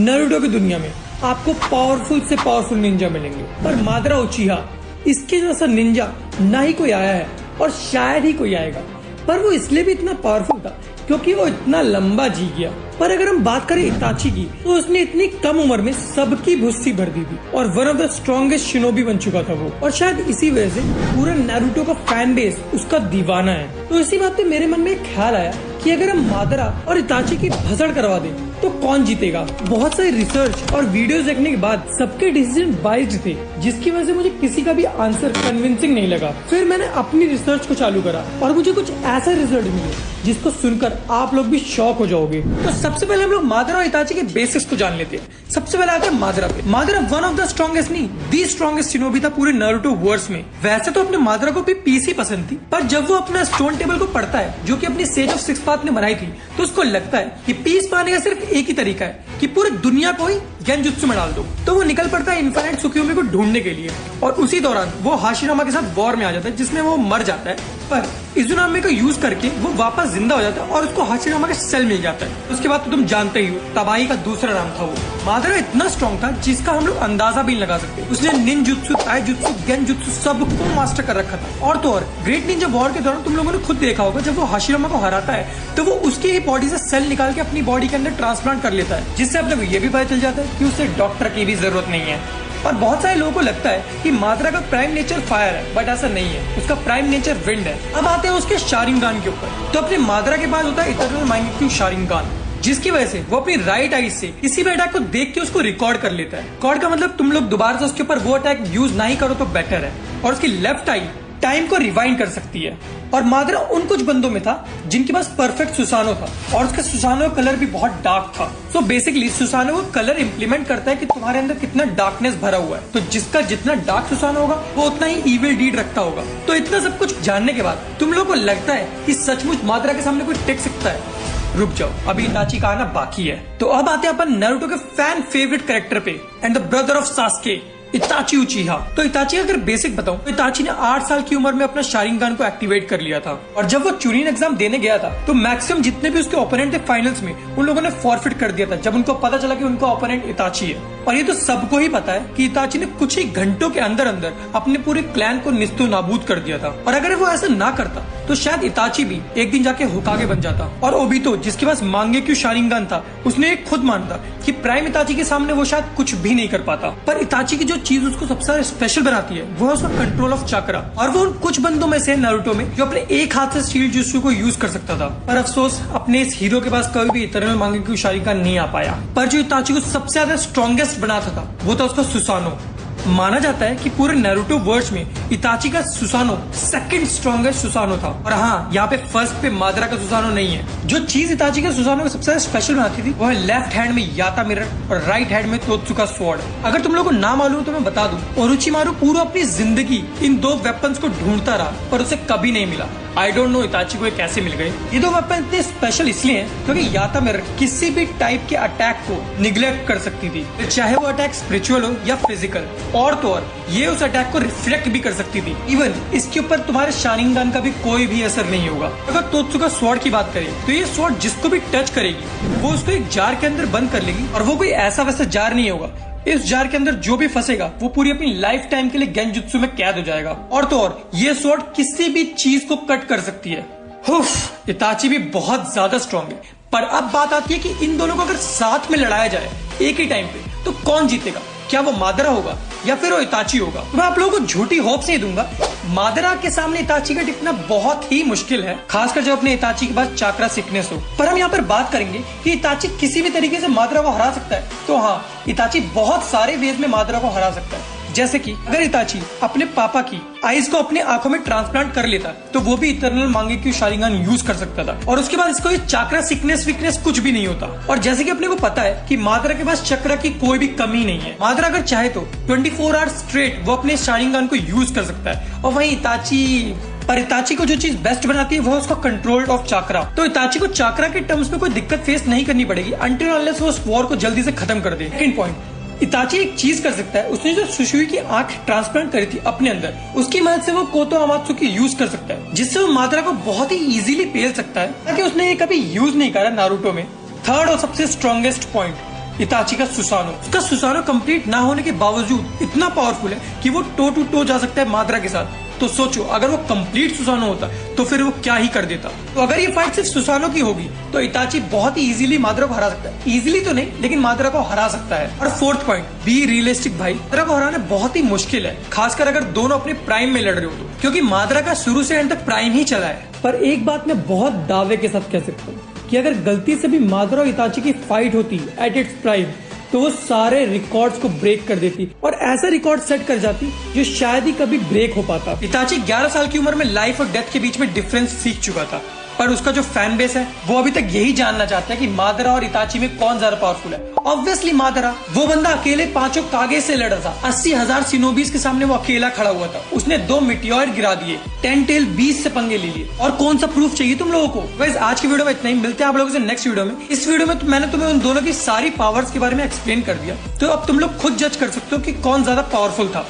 Naruto की दुनिया में आपको पावरफुल से पावरफुल निंजा मिलेंगे, पर मादरा उचिहा इसके जैसा निंजा ना ही कोई आया है और शायद ही कोई आएगा। पर वो इसलिए भी इतना पावरफुल था क्योंकि वो इतना लंबा जी गया। पर अगर हम बात करें इताची की, तो उसने इतनी कम उम्र में सबकी भुस्सी भर दी थी और one of the strongest shinobi बन चुका था वो। और शायद इसी वजह से पूरा नारुतो का फैन बेस उसका दीवाना है। तो इसी बात पे मेरे मन में एक ख्याल आया कि अगर हम मादरा और इताची की भसड़ करवा दें तो कौन जीतेगा। बहुत सारी रिसर्च और वीडियोस देखने के बाद सबके डिसीजन बाइज्ड थे, जिसकी वजह से मुझे किसी का भी आंसर कन्विंसिंग नहीं लगा। फिर मैंने अपनी रिसर्च को चालू करा और मुझे कुछ ऐसा रिजल्ट मिले जिसको सुनकर आप लोग भी शॉक हो जाओगे। तो सबसे पहले हम लोग मादरा और इताची के बेसिक्स को जान लेते हैं। सबसे पहले आते हैं मादरा पे। मादरा वन ऑफ द स्ट्रॉन्गेस्ट नहीं, दी स्ट्रॉन्गेस्ट शिनोबी था पूरे नारुतो वर्स में। वैसे तो अपने मादरा को भी पीसी पसंद थी, पर जब वो अपना स्टोन टेबल को पढ़ता है जो कि अपनी सेज ऑफ सिक्स पाथ ने बनाई थी, तो उसको लगता है कि पीस पाने का सिर्फ एक ही तरीका है कि पूरी दुनिया को ही गेंजुत्सु में डाल दो। तो वो निकल पड़ता है इन्फिनिट सुकियोमी को ढूंढने के लिए और उसी दौरान वो हाशिरामा के साथ वॉर में आ जाता है जिसमें वो मर जाता है। पर इजुनामे का यूज करके वो वापस जिंदा हो जाता है और उसको हाशिरामा का सेल मिल जाता है। उसके बाद तो तुम जानते ही हो, तबाही का दूसरा नाम था वो। मादरा इतना स्ट्रॉन्ग था जिसका हम लोग अंदाजा भी नहीं लगा सकते। उसने निंजुत्सु, ताइजुत्सु, गेंजुत्सु सबको मास्टर कर रखा था। और तो और ग्रेट निंजा वॉर के दौरान तुम लोगों ने खुद देखा होगा, जब वो हाशिरामा को हराता है तो वो उसकी ही बॉडी से सेल निकाल के अपनी बॉडी के अंदर ट्रांसप्लांट कर लेता है, जिससे अपने को ये भी पता चल जाता है कि उसे डॉक्टर की भी जरूरत नहीं है। और बहुत सारे लोगों को लगता है कि मादरा का प्राइम नेचर फायर है, बट ऐसा नहीं है। उसका प्राइम नेचर विंड है। अब आते हैं उसके शारिंगान के ऊपर। तो अपने मादरा के पास होता है इटर्नल मांगेक्यू शारिंगान, जिसकी वजह से वो अपनी राइट आई से किसी भी अटैक को देख के उसको रिकॉर्ड कर लेता है। रिकॉर्ड का मतलब तुम लोग दोबारा से उसके ऊपर वो अटैक यूज नहीं करो तो बेटर है। और उसकी लेफ्ट आई टाइम को रिवाइंड कर सकती है। और मादरा उन कुछ बंदों में था जिनके पास परफेक्ट सुसानो था और उसका सुसानो का कलर भी बहुत डार्क था। सो बेसिकली सुसानो वो कलर इंप्लीमेंट करता है कि तुम्हारे अंदर कितना डार्कनेस भरा हुआ है। तो जिसका जितना डार्क सुसानो होगा वो उतना ही इविल डीड रखता होगा। तो इतना सब कुछ जानने के बाद तुम लोगों को लगता है कि सचमुच मादरा के सामने कोई टिक सकता है। रुक जाओ, अभी इताची का आना बाकी है। तो अब आते हैं अपन नारुतो के फैन फेवरेट कैरेक्टर पे, and the brother of Sasuke, इताची उचिहा। तो इताची अगर बेसिक बताऊं तो इताची ने 8 साल की उम्र में अपना शारिंगान को एक्टिवेट कर लिया था। और जब वो चुनिन एग्जाम देने गया था तो मैक्सिमम जितने भी उसके ओपोनेंट थे फाइनल्स में, उन लोगों ने फॉरफिट कर दिया था जब उनको पता चला कि उनका ओपोनेंट इताची है। और ये तो सबको ही पता है कि इताची ने कुछ ही घंटों के अंदर अंदर अपने पूरे क्लैन को निस्तो नाबूद कर दिया था। और अगर वो ऐसा ना करता तो शायद इताची भी एक दिन जाके होकागे बन जाता। और ओबितो, जिसके पास मांगेक्यू शारिंगान था, उसने खुद मानता कि प्राइम इताची के सामने वो शायद कुछ भी नहीं कर पाता। पर इताची की जो चीज उसको सबसे ज्यादा स्पेशल बनाती है वो है उसका कंट्रोल ऑफ चक्रा। और वो उन कुछ बंदों में से नारुतो में जो अपने एक हाथ से शील्ड जुत्सु को यूज कर सकता था। पर अफसोस अपने इस हीरो के पास कभी भी इटर्नल मांगेक्यू शारिंगान नहीं आ पाया। पर जो इताची को सबसे ज्यादा स्ट्रॉन्गेस्ट बनाता था वो था उसका सुसानो। माना जाता है कि पूरे नारुतो वर्स में इताची का सुसानो सेकंड स्ट्रॉन्गेस्ट सुसानो था। और हाँ, यहाँ पे फर्स्ट पे मादरा का सुसानो नहीं है। जो चीज इताची का सुसानो को सबसे स्पेशल बनाती थी वो है लेफ्ट हैंड में याता मिरर और राइट हैंड में तोत्सुका स्वॉर्ड। अगर तुम लोगों को ना मालूम तो मैं बता दूं, ओरोचिमारू पूरा अपनी जिंदगी इन दो वेपन्स को ढूंढता रहा पर उसे कभी नहीं मिला। आई डोंट नो इताची को ये कैसे मिल गए। ये दो वेपन इतने स्पेशल इसलिए हैं क्योंकि याता मिरर किसी भी टाइप के अटैक को निग्लेक्ट कर सकती थी, चाहे वो अटैक स्पिरिचुअल हो या फिजिकल। और तो और ये उस अटैक को रिफ्लेक्ट भी कर सकती थी। इवन इसके ऊपर तुम्हारे शारिंगान का भी कोई भी असर नहीं होगा। अगर तोत्सुका स्वॉर्ड की बात करें तो ये स्वॉर्ड जिसको भी टच करेगी वो उसको एक जार के अंदर बंद कर लेगी। और वो कोई ऐसा वैसा जार नहीं होगा, इस जार के अंदर जो भी फंसेगा वो पूरी अपनी लाइफ टाइम के लिए गेंजुत्सु में कैद हो जाएगा। और तो और ये स्वॉर्ड किसी भी चीज को कट कर सकती है। इताची भी बहुत ज्यादा स्ट्रॉन्ग है। पर अब बात आती है कि इन दोनों को अगर साथ में लड़ाया जाए एक ही टाइम पे तो कौन जीतेगा? क्या वो मादरा होगा या फिर वो इताची होगा? मैं आप लोगों को झूठी होप्स नहीं दूंगा। मादरा के सामने इताची का टिकना बहुत ही मुश्किल है, खासकर जब अपने इताची के पास चाक्रा सिकनेस हो। पर हम यहाँ पर बात करेंगे कि इताची किसी भी तरीके से मादरा को हरा सकता है। तो हाँ, इताची बहुत सारे वेज में मादरा को हरा सकता है। जैसे कि अगर इताची अपने पापा की आईज को अपने आंखों में ट्रांसप्लांट कर लेता तो वो भी इटर्नल मांगेक्यू शारिंगान यूज कर सकता था। और उसके बाद इसको ये चाक्रा सिकनेस वीकनेस कुछ भी नहीं होता। और जैसे कि अपने को पता है कि मादरा के पास चक्रा की कोई भी कमी नहीं है। मादरा अगर चाहे तो 24 आवर्स स्ट्रेट वो अपने शारिंगान को यूज कर सकता है। और वहीं इताची को जो चीज बेस्ट बनाती है वो है उसका कंट्रोल ऑफ चाक्रा। तो इताची को चाक्रा के टर्म्स में कोई दिक्कत फेस नहीं करनी पड़ेगी अनटिल अनलेस वो उस वॉर को जल्दी से खत्म कर दे। सेकंड पॉइंट, इताची एक चीज कर सकता है, उसने जो सुशुई की आंख ट्रांसप्लांट करी थी अपने अंदर, उसकी मदद से वो कोतो अमात्सुकी यूज कर सकता है, जिससे वो मादरा को बहुत ही इजीली पेल सकता है, ताकि उसने ये कभी यूज नहीं करा नारुतो में। थर्ड और सबसे स्ट्रॉन्गेस्ट पॉइंट, इताची का सुसानो। उसका सुसानो कंप्लीट ना होने के बावजूद इतना पावरफुल है कि वो टो टू टो जा सकता है माद्रा के साथ। तो सोचो अगर वो कंप्लीट सुसानो होता तो फिर वो क्या ही कर देता। तो अगर ये फाइट सिर्फ सुसानो की होगी तो इताची बहुत ही इजीली माद्रा को हरा सकता है। इजीली तो नहीं, लेकिन माद्रा को हरा सकता है। और फोर्थ पॉइंट, बी रियलिस्टिक भाई। माद्रा को हराना बहुत ही मुश्किल है, खासकर अगर दोनों अपने प्राइम में लड़ रहे हो तो, क्योंकि माद्रा का शुरू से एंड तक प्राइम ही चला है। पर एक बात मैं बहुत दावे के साथ कह सकता हूँ कि अगर गलती से भी माद्रा और इताची की फाइट होती एट इट्स प्राइम तो वो सारे रिकॉर्ड्स को ब्रेक कर देती और ऐसा रिकॉर्ड सेट कर जाती जो शायद ही कभी ब्रेक हो पाता। इताची 11 साल की उम्र में लाइफ और डेथ के बीच में डिफरेंस सीख चुका था, पर उसका जो फैन बेस है वो अभी तक यही जानना चाहता है कि माद्रा और इताची में कौन ज्यादा पावरफुल है। ऑब्वियसली माद्रा। वो बंदा अकेले 5 कागे से लड़ा था। 80,000 सिनोबीज के सामने वो अकेला खड़ा हुआ था। उसने 2 मिटियोर गिरा दिए, 10 टेल 20 से पंगे ले लिए। और कौन सा प्रूफ चाहिए तुम लोगों को। वैसे आज की वीडियो में इतना ही। मिलते हैं आप लोगों से नेक्स्ट वीडियो में। इस वीडियो में मैंने तुम्हें उन दोनों की सारी पावर्स के बारे में एक्सप्लेन कर दिया, तो अब तुम लोग खुद जज कर सकते हो कि कौन ज्यादा पावरफुल था।